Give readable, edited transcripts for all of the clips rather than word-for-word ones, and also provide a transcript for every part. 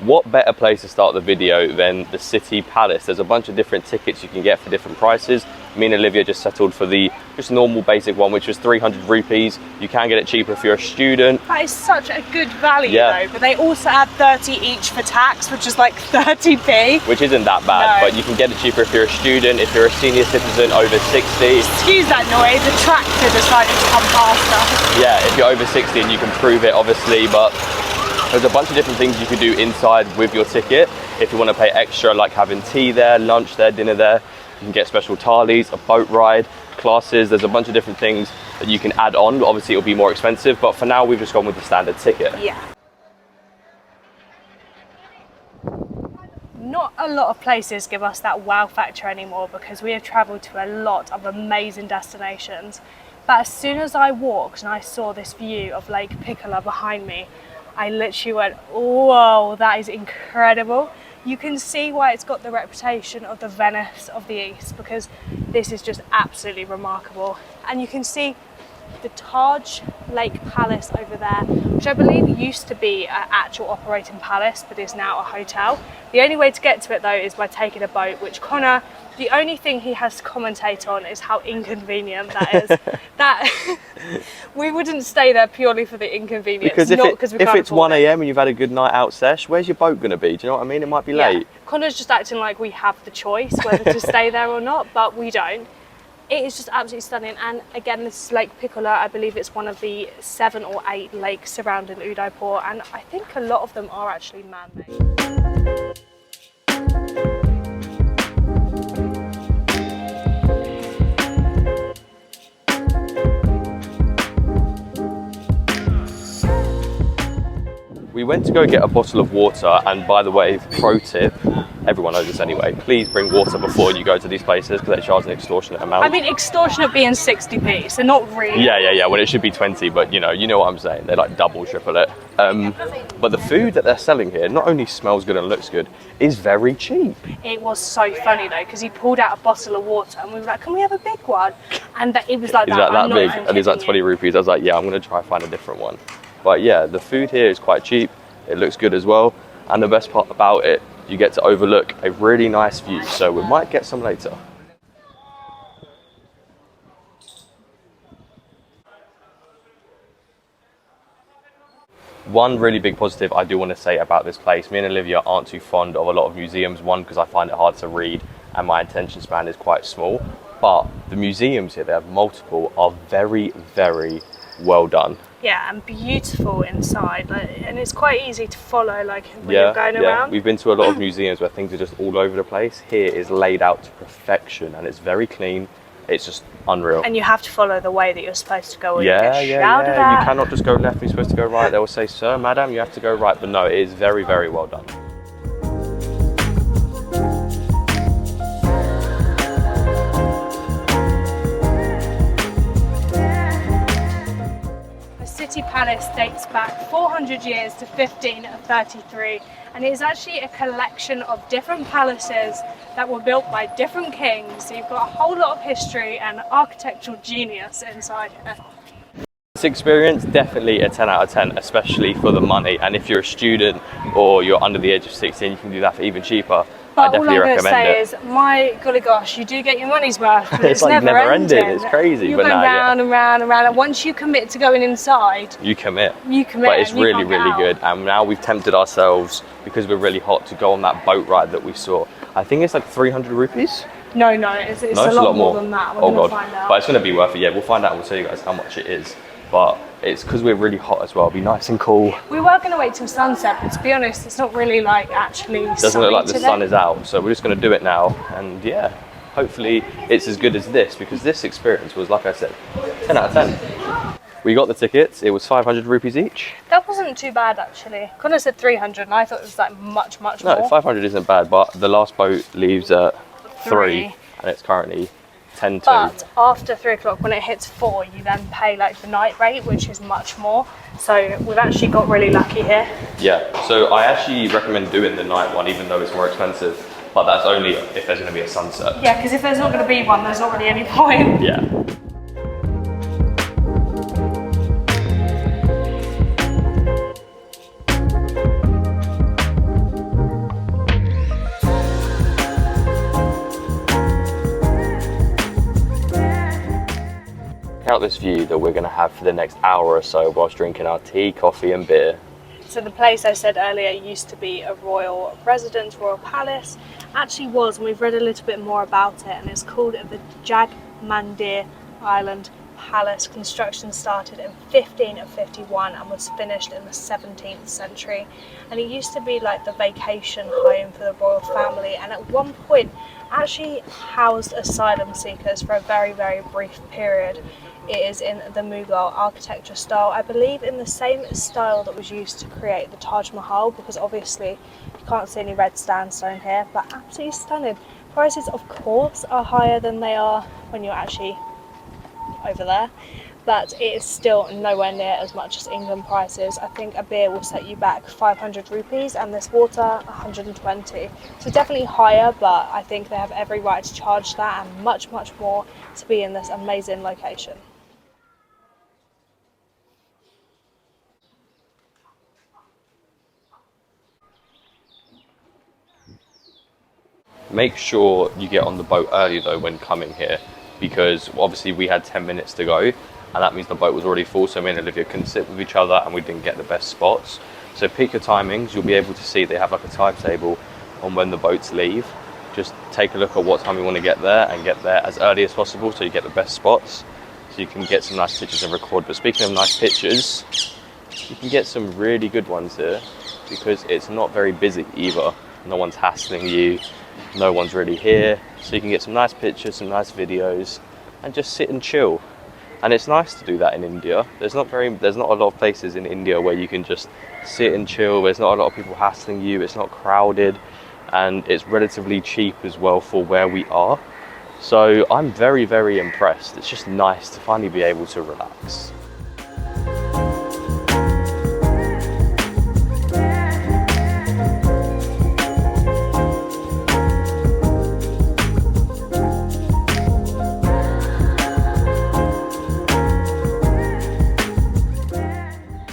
what better place to start the video than the city palace? There's a bunch of different tickets you can get for different prices. Me and Olivia just settled for the just normal basic one, which was 300 rupees. You can get it cheaper if you're a student. That is such a good value though, but they also add 30 each for tax, which is like 30p. Which isn't that bad, but you can get it cheaper if you're a student, if you're a senior citizen over 60. Excuse that noise, the tractor decided to come past us. Yeah, if you're over 60 and you can prove it obviously, but there's a bunch of different things you can do inside with your ticket. If you want to pay extra, like having tea there, lunch there, dinner there, you can get special thalis, a boat ride, classes. There's a bunch of different things that you can add on. Obviously it'll be more expensive, but for now we've just gone with the standard ticket. Yeah. Not a lot of places give us that wow factor anymore because we have travelled to a lot of amazing destinations. But as soon as I walked and I saw this view of Lake Pichola behind me, I literally went, whoa, that is incredible. You can see why it's got the reputation of the Venice of the East, because this is just absolutely remarkable. And you can see the Taj Lake Palace over there, which I believe used to be an actual operating palace, but is now a hotel. The only way to get to it though is by taking a boat, which Connor, the only thing he has to commentate on is how inconvenient that is. That we wouldn't stay there purely for the inconvenience. Because if it's 1 AM and you've had a good night out sesh, where's your boat going to be? Do you know what I mean? It might be late. Connor's just acting like we have the choice whether to stay there or not, but we don't. It is just absolutely stunning. And again, this is Lake Pichola. I believe it's one of the 7 or 8 lakes surrounding Udaipur, and I think a lot of them are actually man-made. We went to go get a bottle of water, and by the way, pro tip, everyone knows this anyway, please bring water before you go to these places because they charge an extortionate amount. I mean, extortionate being 60p, so not really. Yeah, well it should be 20, but you know what I'm saying, they like double, triple it. But the food that they're selling here not only smells good and looks good, is very cheap. It was so funny though, because he pulled out a bottle of water and we were like, can we have a big one? And it was like that big, and he's like 20 rupees. I was like, yeah, I'm gonna try and find a different one. But yeah, the food here is quite cheap, it looks good as well, and the best part about it, you get to overlook a really nice view, so we might get some later. One really big positive I do want to say about this place, me and Olivia aren't too fond of a lot of museums, one because I find it hard to read and my attention span is quite small, but the museums here, they have multiple, are very, very well done. Yeah, and beautiful inside, and it's quite easy to follow, like when you're going around. We've been to a lot of museums where things are just all over the place. Here is laid out to perfection, and it's very clean. It's just unreal. And you have to follow the way that you're supposed to go. Or yeah. You cannot just go left. You're supposed to go right. They will say, "Sir, madam, you have to go right." But no, it is very, very well done. City Palace dates back 400 years to 1533, and it is actually a collection of different palaces that were built by different kings. So you've got a whole lot of history and architectural genius inside here. This experience, definitely a 10 out of 10, especially for the money. And if you're a student or you're under the age of 16, you can do that for even cheaper. But I definitely recommend it. All I'm going to say is, my golly gosh, you do get your money's worth, but it's like never ending. It's crazy. You're going round and round and round, and once you commit to going inside, you commit. But it's really, really good. And now we've tempted ourselves, because we're really hot, to go on that boat ride that we saw. I think it's like 300 rupees. No, it's a lot more than that. We're going to find out. But it's going to be worth it. Yeah, we'll find out. We'll tell you guys how much it is. But it's because we're really hot as well. It'll be nice and cool. We were going to wait till sunset, but to be honest, it's not really like actually sunny. Doesn't look like the sun is out, so we're just going to do it now. And yeah, hopefully it's as good as this, because this experience was, like I said, 10 out of 10. We got the tickets. It was 500 rupees each. That wasn't too bad actually. Connor said 300, and I thought it was like much more. No, 500 isn't bad, but the last boat leaves at 3, and it's currently 10 to. But after 3 o'clock, when it hits 4, you then pay like the night rate, which is much more. So we've actually got really lucky here. Yeah, so I actually recommend doing the night one, even though it's more expensive. But that's only if there's going to be a sunset. Yeah, because if there's not going to be one, there's not really any point. Yeah. check out this view that we're going to have for the next hour or so whilst drinking our tea, coffee and beer. So the place I said earlier used to be a royal residence, royal palace. Actually was, and we've read a little bit more about it, and it's called the Mandir Island Palace. Construction started in 1551 and was finished in the 17th century. And it used to be like the vacation home for the royal family, and at one point actually housed asylum seekers for a very, very brief period. It is in the Mughal architecture style, I believe in the same style that was used to create the Taj Mahal, because obviously you can't see any red sandstone here, but absolutely stunning. Prices of course are higher than they are when you're actually over there, but it is still nowhere near as much as England prices. I think a beer will set you back 500 rupees and this water 120. So definitely higher, but I think they have every right to charge that and much, much more to be in this amazing location. Make sure you get on the boat early though when coming here, because obviously we had 10 minutes to go and that means the boat was already full, so me and Olivia couldn't sit with each other and we didn't get the best spots. So pick your timings. You'll be able to see they have like a timetable on when the boats leave. Just take a look at what time you want to get there and get there as early as possible so you get the best spots, so you can get some nice pictures and record. But speaking of nice pictures, you can get some really good ones here because it's not very busy either. No one's hassling you. No one's really here, so you can get some nice pictures, some nice videos, and just sit and chill. And it's nice to do that in India. There's not a lot of places in India where you can just sit and chill. There's not a lot of people hassling you. It's not crowded, and it's relatively cheap as well for where we are. So I'm very, very impressed. It's just nice to finally be able to relax.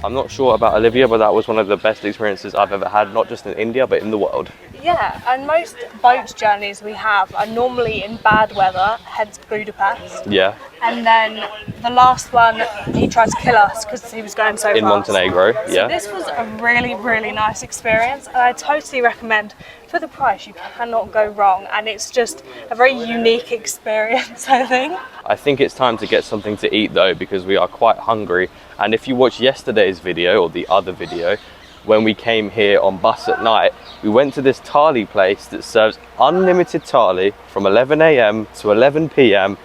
I'm not sure about Olivia, but that was one of the best experiences I've ever had, not just in India, but in the world. Yeah, and most boat journeys we have are normally in bad weather, hence Budapest. Yeah. And then the last one, he tried to kill us because he was going so fast. In Montenegro, yeah. So this was a really, really nice experience, and I totally recommend. For the price, you cannot go wrong, and it's just a very unique experience, I think. I think it's time to get something to eat though, because we are quite hungry. And if you watch yesterday's video, or the other video, when we came here on bus at night, we went to this thali place that serves unlimited thali from 11 AM to 11 PM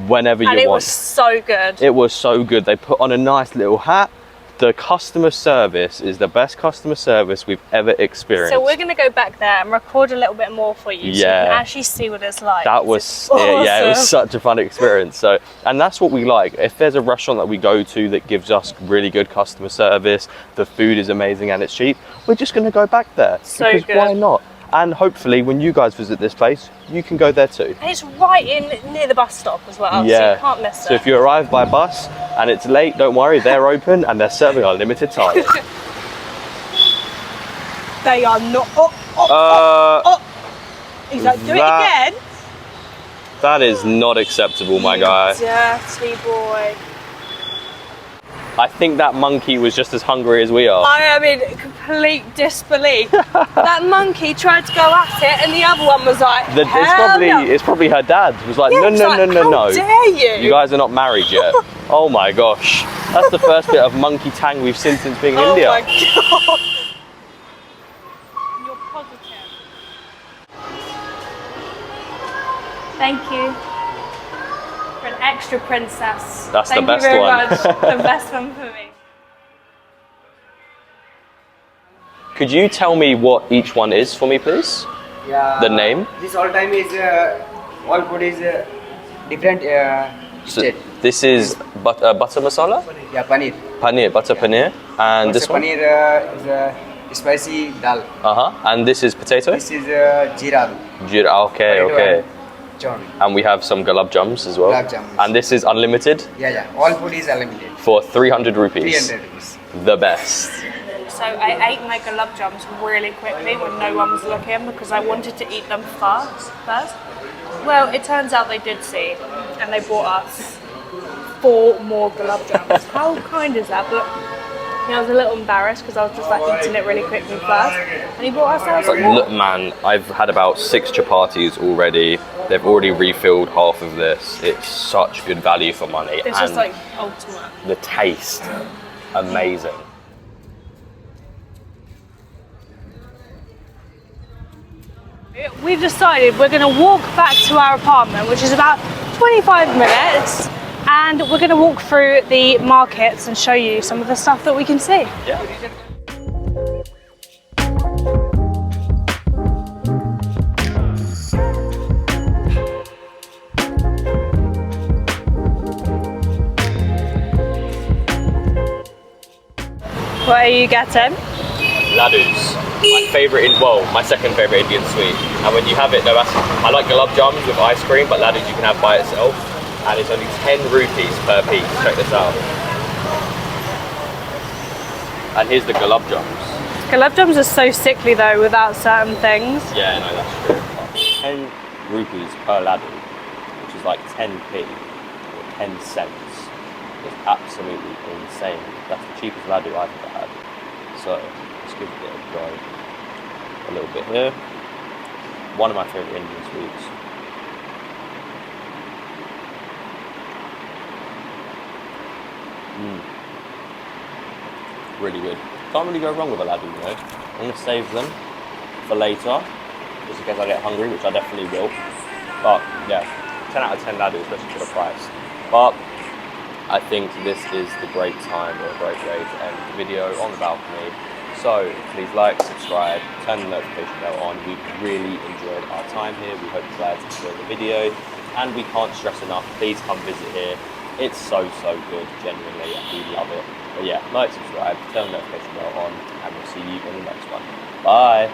whenever you want. And it was so good. It was so good. They put on a nice little hat. The customer service is the best customer service we've ever experienced. So we're going to go back there and record a little bit more for you, so you can actually see what it's like. That was awesome. Yeah, it was such a fun experience. So, and that's what we like. If there's a restaurant that we go to that gives us really good customer service, the food is amazing and it's cheap, we're just going to go back there. So because good. Why not? And hopefully when you guys visit this place, you can go there too. And it's right in near the bus stop as well, yeah. so you can't miss it. So if you arrive by bus and it's late, don't worry, they're open and they're serving unlimited time. They are not. He's like, do it again. That is not acceptable, my guy. Dirty boy. I think that monkey was just as hungry as we are. I am in complete disbelief. That monkey tried to go at it, and the other one was like, it's probably her dad. Was like, no. How dare you? You guys are not married yet. Oh my gosh. That's the first bit of monkey tang we've seen since being in India. Oh my god. You're positive. Thank you. For an extra princess. That's Thank the best you very one. much. The best one for me. Could you tell me what each one is for me, please? Yeah. The name? This all time is all food is different state. This is butter masala? Yeah, paneer. Paneer, butter paneer. And this one? Paneer is spicy dal. And this is potato? This is jeera. Jeera, okay. Chawmi. And we have some gulab jams as well. Gulab jams. And this is unlimited? Yeah. All food is unlimited. For 300 rupees. 300 rupees. The best. So I ate my gulab jams really quickly when no one was looking because I wanted to eat them first. Well, it turns out they did see, and they bought us 4 more gulab jamuns. How kind is that? But I was a little embarrassed because I was just like eating it really quickly first. And he brought ourselves some more. Look, man, I've had about 6 chapatis already. They've already refilled half of this. It's such good value for money. This is like ultimate. The taste, amazing. We've decided we're going to walk back to our apartment, which is about 25 minutes, and we're going to walk through the markets and show you some of the stuff that we can see. Yeah. What are you getting? Laddus. My second favourite Indian sweet. And when you have it, I like gulab jamuns with ice cream, but laddus you can have by itself. And it's only 10 rupees per piece. Check this out. And here's the gulab jamuns. Gulab jamuns are so sickly though without certain things. Yeah, no, that's true. 10 rupees per laddu, which is like 10p or 10 cents. It's absolutely insane. That's the cheapest laddu I've ever had. So let's give it a go. A little bit here. One of my favourite Indian sweets. Really good. Can't really go wrong with a laddu, you know. I'm going to save them for later, just in case I get hungry, which I definitely will. But yeah, 10 out of 10 laddu, especially for the price. But I think this is the great time or a great way to end the video on the balcony. So please like, subscribe, turn the notification bell on. We've really enjoyed our time here. We hope you guys enjoyed the video. And we can't stress enough, please come visit here. It's so good, genuinely. We love it. But yeah, like, subscribe, turn the notification bell on, and we'll see you in the next one. Bye.